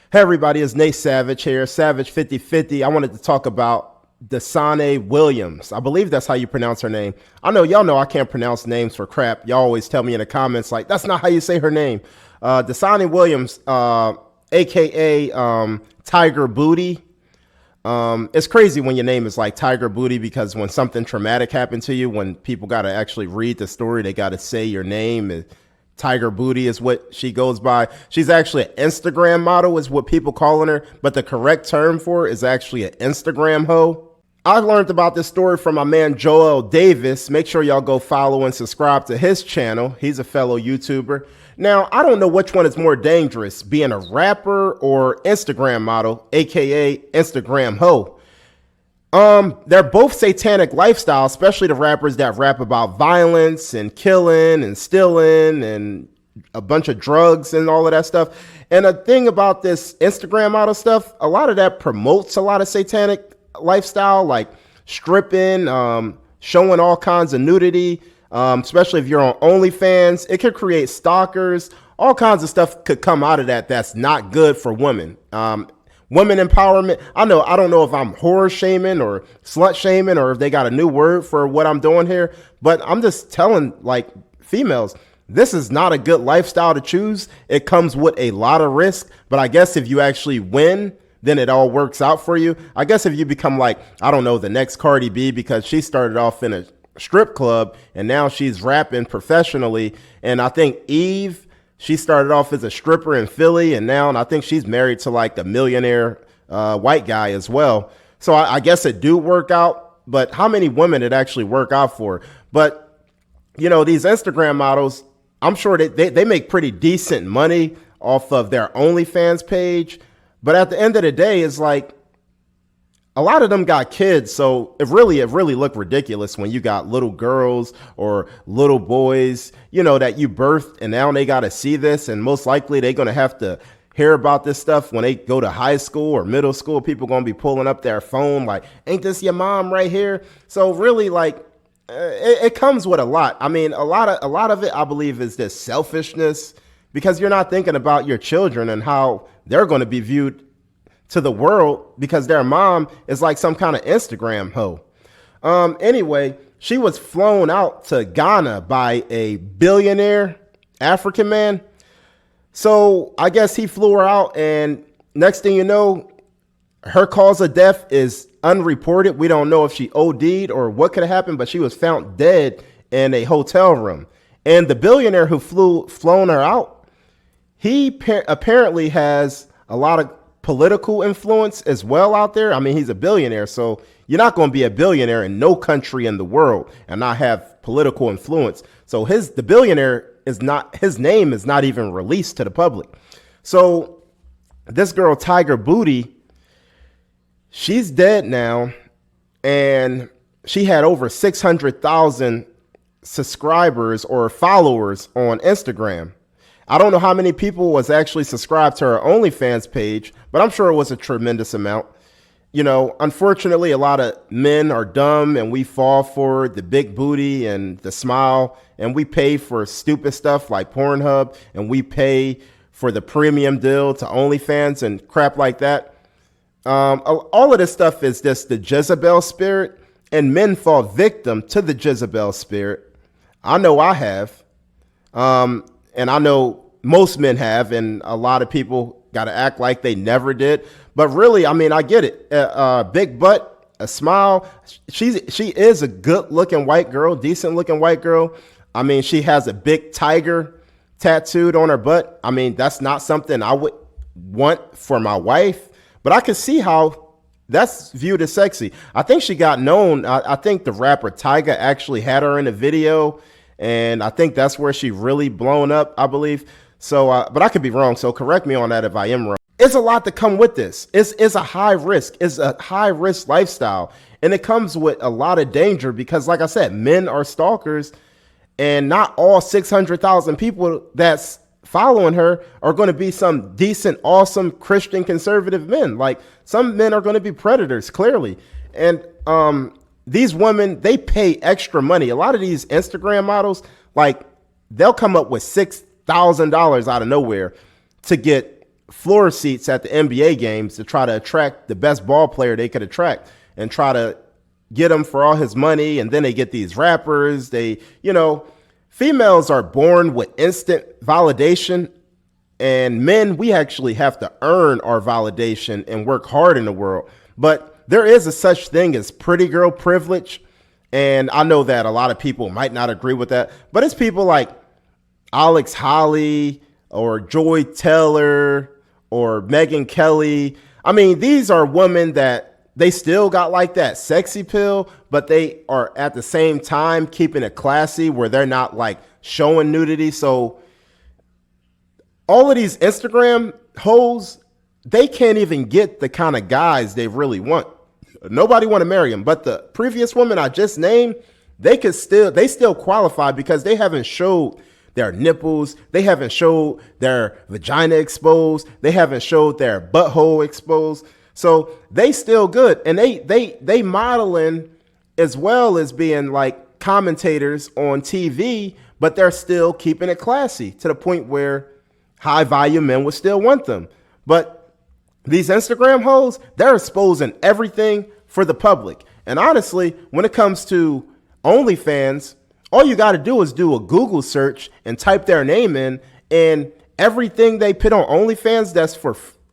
Hey everybody, it's Nate Savage here, Savage 5050. I wanted to talk about Desani Williams. I believe that's how you pronounce her name. I know y'all know I can't pronounce names for crap. Y'all always tell me in the comments like, that's not how you say her name. Desani Williams, aka Tiger Booty. It's crazy when your name is like Tiger Booty because when something traumatic happened to you, when people got to actually read the story, they got to say your name. Tiger Booty is what she goes by. She's actually an Instagram model is what people calling her, but the correct term for it is actually an Instagram hoe. I've learned about this story from my man Joel Davis. Make sure y'all go follow and subscribe to his channel. He's a fellow YouTuber. Now, I don't know which one is more dangerous, being a rapper or Instagram model, aka Instagram hoe. They're both satanic lifestyle, especially the rappers that rap about violence and killing and stealing and a bunch of drugs and all of that stuff. And the thing about this Instagram model stuff, a lot of that promotes a lot of satanic lifestyle, like stripping, showing all kinds of nudity, especially if you're on OnlyFans. It could create stalkers. All kinds of stuff could come out of that that's not good for women. Women empowerment. I don't know if I'm horror shaming or slut shaming or if they got a new word for what I'm doing here, but I'm just telling like females, this is not a good lifestyle to choose. It comes with a lot of risk, but I guess if you actually win, then it all works out for you. I guess if you become like, I don't know, the next Cardi B, because she started off in a strip club and now she's rapping professionally. And I think Eve, she started off as a stripper in Philly, and now I think she's married to like a millionaire white guy as well. So I guess it do work out, but how many women it actually work out for? But, you know, these Instagram models, I'm sure they make pretty decent money off of their OnlyFans page. But at the end of the day, it's like a lot of them got kids, so it really looked ridiculous when you got little girls or little boys, you know, that you birthed and now they got to see this, and most likely they're going to have to hear about this stuff when they go to high school or middle school. People going to be pulling up their phone like, ain't this your mom right here? So really, like, it comes with a lot. I mean, a lot of it, I believe, is this selfishness because you're not thinking about your children and how they're going to be viewed to the world because their mom is like some kind of Instagram hoe. Anyway, she was flown out to Ghana by a billionaire African man. So I guess he flew her out, and next thing you know, her cause of death is unreported. We don't know if she OD'd or what could have happened, but she was found dead in a hotel room. And the billionaire who flown her out, he apparently has a lot of political influence as well out there. I mean, he's a billionaire, so you're not going to be a billionaire in no country in the world and not have political influence. So the billionaire is not, his name is not even released to the public. So this girl, Tiger Booty, she's dead now, and she had over 600,000 subscribers or followers on Instagram. I don't know how many people was actually subscribed to her OnlyFans page, but I'm sure it was a tremendous amount. You know, unfortunately, a lot of men are dumb and we fall for the big booty and the smile, and we pay for stupid stuff like Pornhub, and we pay for the premium deal to OnlyFans and crap like that. All of this stuff is just the Jezebel spirit, and men fall victim to the Jezebel spirit. I know I have. And I know most men have, and a lot of people got to act like they never did. But really, I mean, I get it. Big butt, a smile. She is a good looking white girl, decent looking white girl. I mean, she has a big tiger tattooed on her butt. I mean, that's not something I would want for my wife, but I can see how that's viewed as sexy. I think she got known. I think the rapper Tyga actually had her in a video, and I think that's where she really blown up, I believe. So, but I could be wrong. So correct me on that if I am wrong. It's a lot to come with this. It's a high risk. It's a high risk lifestyle. And it comes with a lot of danger because, like I said, men are stalkers, and not all 600,000 people that's following her are going to be some decent, awesome Christian conservative men. Like, some men are going to be predators, clearly. And these women, they pay extra money. A lot of these Instagram models, like, they'll come up with $6,000 out of nowhere to get floor seats at the NBA games to try to attract the best ball player they could attract and try to get him for all his money. And then they get these rappers. Females are born with instant validation, and men, we actually have to earn our validation and work hard in the world. But there is a such thing as pretty girl privilege. And I know that a lot of people might not agree with that, but it's people like Alex Holly or Joy Taylor or Megyn Kelly. I mean, these are women that they still got like that sexy pill, but they are at the same time keeping it classy where they're not like showing nudity. So all of these Instagram hoes, they can't even get the kind of guys they really want. Nobody want to marry them. But the previous woman I just named, they still qualify because they haven't showed their nipples. They haven't showed their vagina exposed. They haven't showed their butthole exposed. So they still good. And they modeling as well as being like commentators on TV, but they're still keeping it classy to the point where high value men would still want them. But these Instagram hoes, they're exposing everything for the public. And honestly, when it comes to OnlyFans, all you got to do is do a Google search and type their name in, and everything they put on OnlyFans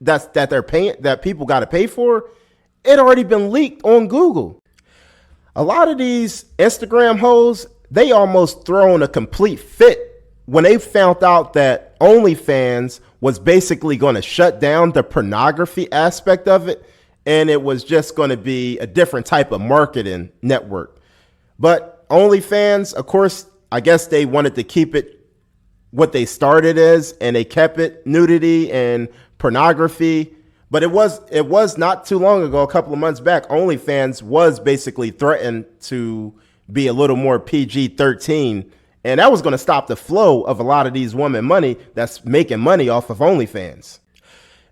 that they're paying, that people got to pay for, it already been leaked on Google. A lot of these Instagram hoes, they almost thrown a complete fit when they found out that OnlyFans was basically going to shut down the pornography aspect of it, and it was just going to be a different type of marketing network. But OnlyFans, of course, I guess they wanted to keep it what they started as, and they kept it nudity and pornography. But it was not too long ago, a couple of months back, OnlyFans was basically threatened to be a little more PG-13. And that was going to stop the flow of a lot of these women money that's making money off of OnlyFans.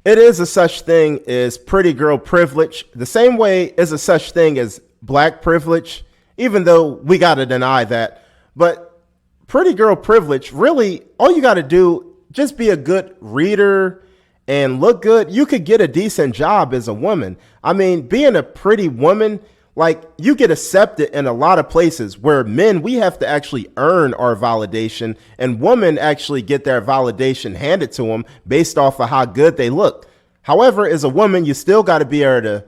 It is a such thing as pretty girl privilege, the same way as a such thing as black privilege, even though we got to deny that. But pretty girl privilege, really, all you got to do, just be a good reader and look good. You could get a decent job as a woman. I mean, being a pretty woman, like, you get accepted in a lot of places where men, we have to actually earn our validation, and women actually get their validation handed to them based off of how good they look. However, as a woman, you still got to be able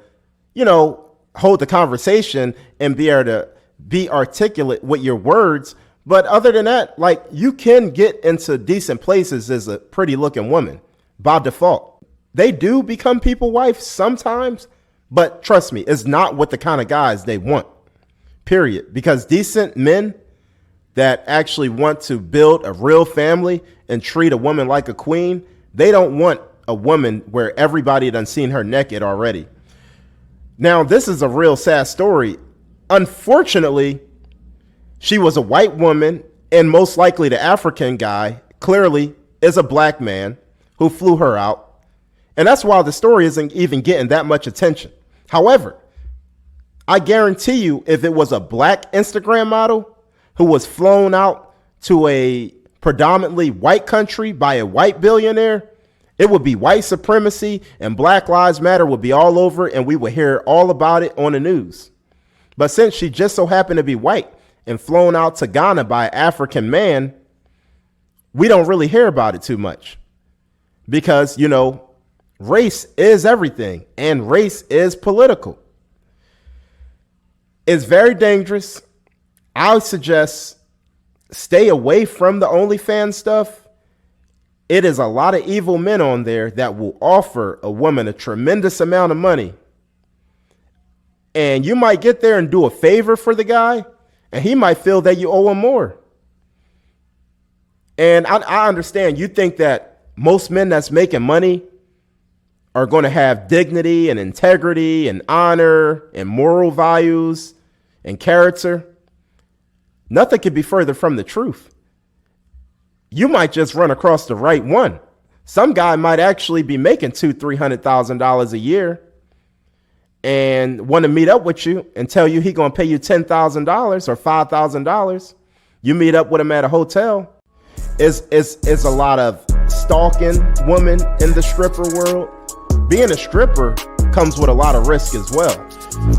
to, hold the conversation and be able to be articulate with your words. But other than that, like, you can get into decent places as a pretty looking woman by default. They do become people's wives sometimes, but trust me, it's not what the kind of guys they want, period. Because decent men that actually want to build a real family and treat a woman like a queen, they don't want a woman where everybody done seen her naked already. Now, this is a real sad story. Unfortunately, she was a white woman, and most likely the African guy clearly is a black man who flew her out. And that's why the story isn't even getting that much attention. However, I guarantee you, if it was a black Instagram model who was flown out to a predominantly white country by a white billionaire, it would be white supremacy and Black Lives Matter would be all over, and we would hear all about it on the news. But since she just so happened to be white and flown out to Ghana by an African man, we don't really hear about it too much because, race is everything, and race is political. It's very dangerous. I would suggest stay away from the OnlyFans stuff. It is a lot of evil men on there that will offer a woman a tremendous amount of money. And you might get there and do a favor for the guy, and he might feel that you owe him more. And I understand you think that most men that's making money are going to have dignity and integrity and honor and moral values and character. Nothing could be further from the truth. You might just run across the right one. Some guy might actually be making $200,000-$300,000 a year and want to meet up with you and tell you he going to pay you $10,000 or $5,000. You meet up with him at a hotel. It's a lot of stalking women in the stripper world. Being a stripper comes with a lot of risk as well.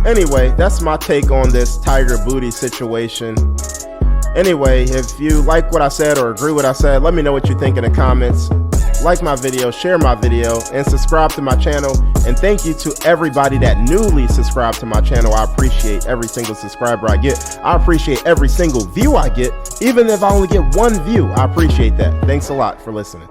Anyway, that's my take on this Tiger Booty situation. Anyway, if you like what I said or agree with what I said, let me know what you think in the comments. Like my video, share my video, and subscribe to my channel. And thank you to everybody that newly subscribed to my channel. I appreciate every single subscriber I get. I appreciate every single view I get. Even if I only get one view, I appreciate that. Thanks a lot for listening.